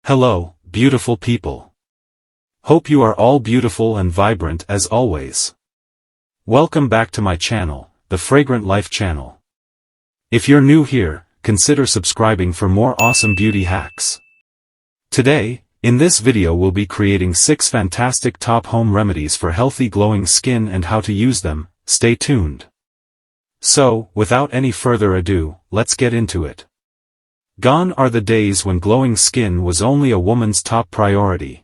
Hello, beautiful people. Hope you are all beautiful and vibrant as always. Welcome back to my channel, the Fragrant Life channel. If you're new here, consider subscribing for more awesome beauty hacks. Today, in this video we'll be creating 6 fantastic top home remedies for healthy glowing skin and how to use them. Stay tuned. So, without any further ado, let's get into it. Gone are the days when glowing skin was only a woman's top priority.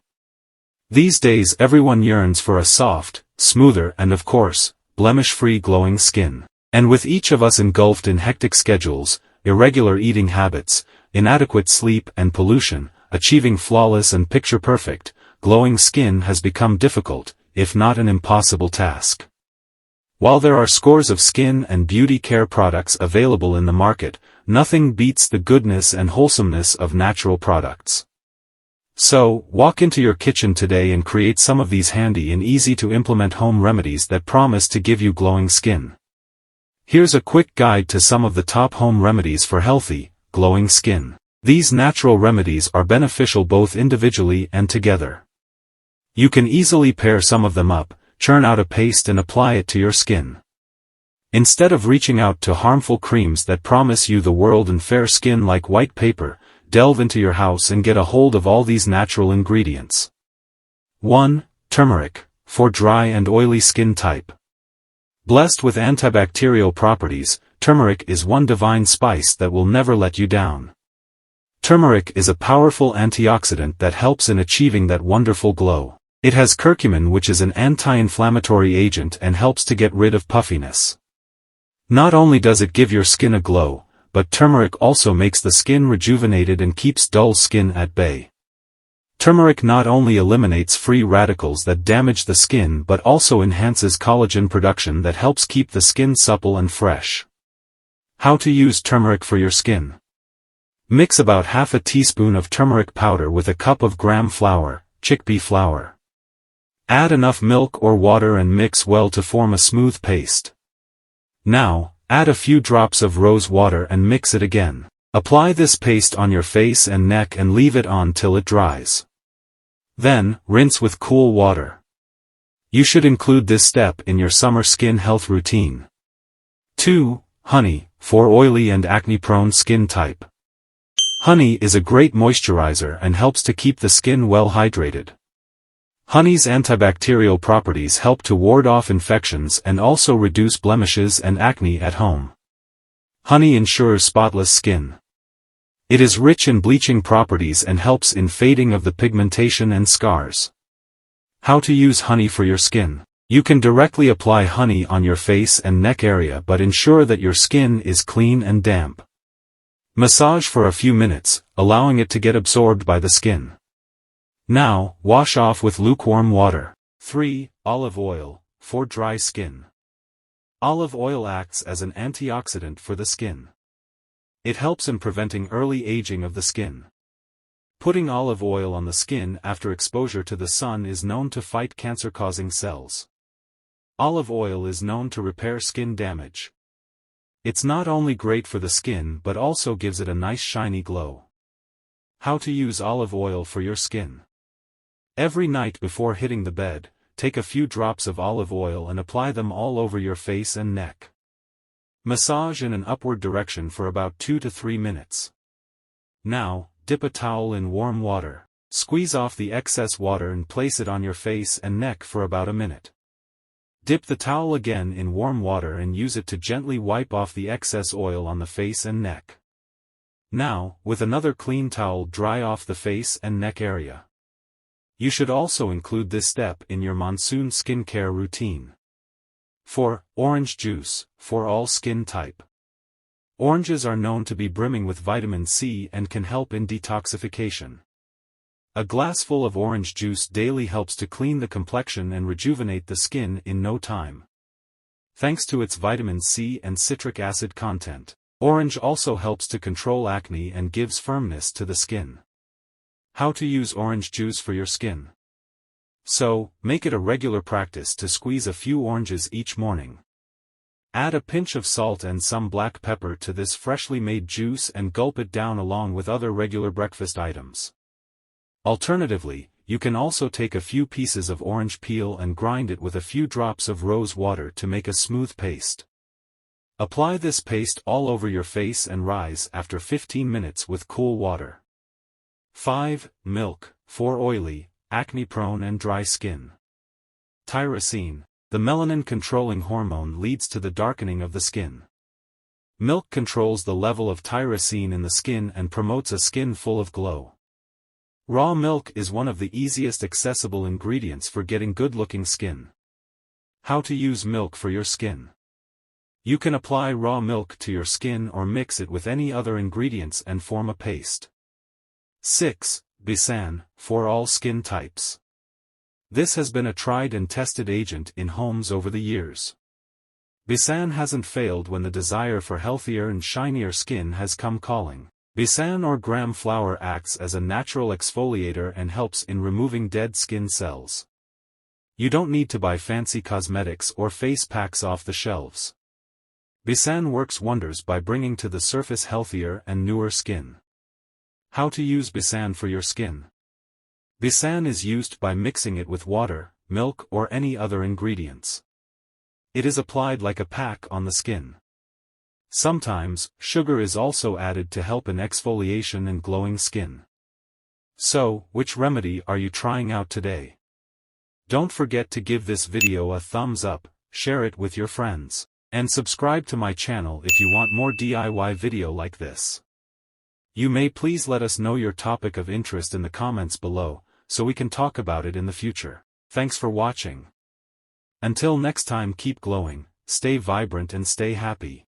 These days everyone yearns for a soft, smoother and of course, blemish-free glowing skin. And with each of us engulfed in hectic schedules, irregular eating habits, inadequate sleep and pollution, achieving flawless and picture-perfect, glowing skin has become difficult, if not an impossible task. While there are scores of skin and beauty care products available in the market, nothing beats the goodness and wholesomeness of natural products. So, walk into your kitchen today and create some of these handy and easy-to-implement home remedies that promise to give you glowing skin. Here's a quick guide to some of the top home remedies for healthy, glowing skin. These natural remedies are beneficial both individually and together. You can easily pair some of them up, churn out a paste and apply it to your skin. Instead of reaching out to harmful creams that promise you the world and fair skin like white paper, delve into your house and get a hold of all these natural ingredients. 1. Turmeric, for dry and oily skin type. Blessed with antibacterial properties, turmeric is one divine spice that will never let you down. Turmeric is a powerful antioxidant that helps in achieving that wonderful glow. It has curcumin, which is an anti-inflammatory agent and helps to get rid of puffiness. Not only does it give your skin a glow, but turmeric also makes the skin rejuvenated and keeps dull skin at bay. Turmeric not only eliminates free radicals that damage the skin but also enhances collagen production that helps keep the skin supple and fresh. How to use turmeric for your skin. Mix about half a teaspoon of turmeric powder with a cup of gram flour, chickpea flour. Add enough milk or water and mix well to form a smooth paste. Now, add a few drops of rose water and mix it again. Apply this paste on your face and neck and leave it on till it dries. Then, rinse with cool water. You should include this step in your summer skin health routine. 2. Honey, for oily and acne-prone skin type. Honey is a great moisturizer and helps to keep the skin well hydrated. Honey's antibacterial properties help to ward off infections and also reduce blemishes and acne at home. Honey ensures spotless skin. It is rich in bleaching properties and helps in fading of the pigmentation and scars. How to use honey for your skin. You can directly apply honey on your face and neck area, but ensure that your skin is clean and damp. Massage for a few minutes, allowing it to get absorbed by the skin. Now, wash off with lukewarm water. 3. Olive oil, for dry skin. Olive oil acts as an antioxidant for the skin. It helps in preventing early aging of the skin. Putting olive oil on the skin after exposure to the sun is known to fight cancer-causing cells. Olive oil is known to repair skin damage. It's not only great for the skin but also gives it a nice shiny glow. How to use olive oil for your skin. Every night before hitting the bed, take a few drops of olive oil and apply them all over your face and neck. Massage in an upward direction for about 2 to 3 minutes. Now, dip a towel in warm water. Squeeze off the excess water and place it on your face and neck for about a minute. Dip the towel again in warm water and use it to gently wipe off the excess oil on the face and neck. Now, with another clean towel, dry off the face and neck area. You should also include this step in your monsoon skincare routine. 4. Orange juice, for all skin type. Oranges are known to be brimming with vitamin C and can help in detoxification. A glass full of orange juice daily helps to clean the complexion and rejuvenate the skin in no time. Thanks to its vitamin C and citric acid content, orange also helps to control acne and gives firmness to the skin. How to use orange juice for your skin. So, make it a regular practice to squeeze a few oranges each morning. Add a pinch of salt and some black pepper to this freshly made juice and gulp it down along with other regular breakfast items. Alternatively, you can also take a few pieces of orange peel and grind it with a few drops of rose water to make a smooth paste. Apply this paste all over your face and rinse after 15 minutes with cool water. 5. Milk, for oily, acne-prone and dry skin. Tyrosine, the melanin-controlling hormone, leads to the darkening of the skin. Milk controls the level of tyrosine in the skin and promotes a skin full of glow. Raw milk is one of the easiest accessible ingredients for getting good-looking skin. How to use milk for your skin. You can apply raw milk to your skin or mix it with any other ingredients and form a paste. 6. Besan, for all skin types. This has been a tried and tested agent in homes over the years. Besan hasn't failed when the desire for healthier and shinier skin has come calling. Besan or gram flour acts as a natural exfoliator and helps in removing dead skin cells. You don't need to buy fancy cosmetics or face packs off the shelves. Besan works wonders by bringing to the surface healthier and newer skin. How to use Besan for your skin. Besan is used by mixing it with water, milk or any other ingredients. It is applied like a pack on the skin. Sometimes, sugar is also added to help in exfoliation and glowing skin. So, which remedy are you trying out today? Don't forget to give this video a thumbs up, share it with your friends, and subscribe to my channel if you want more DIY video like this. You may please let us know your topic of interest in the comments below, so we can talk about it in the future. Thanks for watching. Until next time, keep glowing, stay vibrant and stay happy.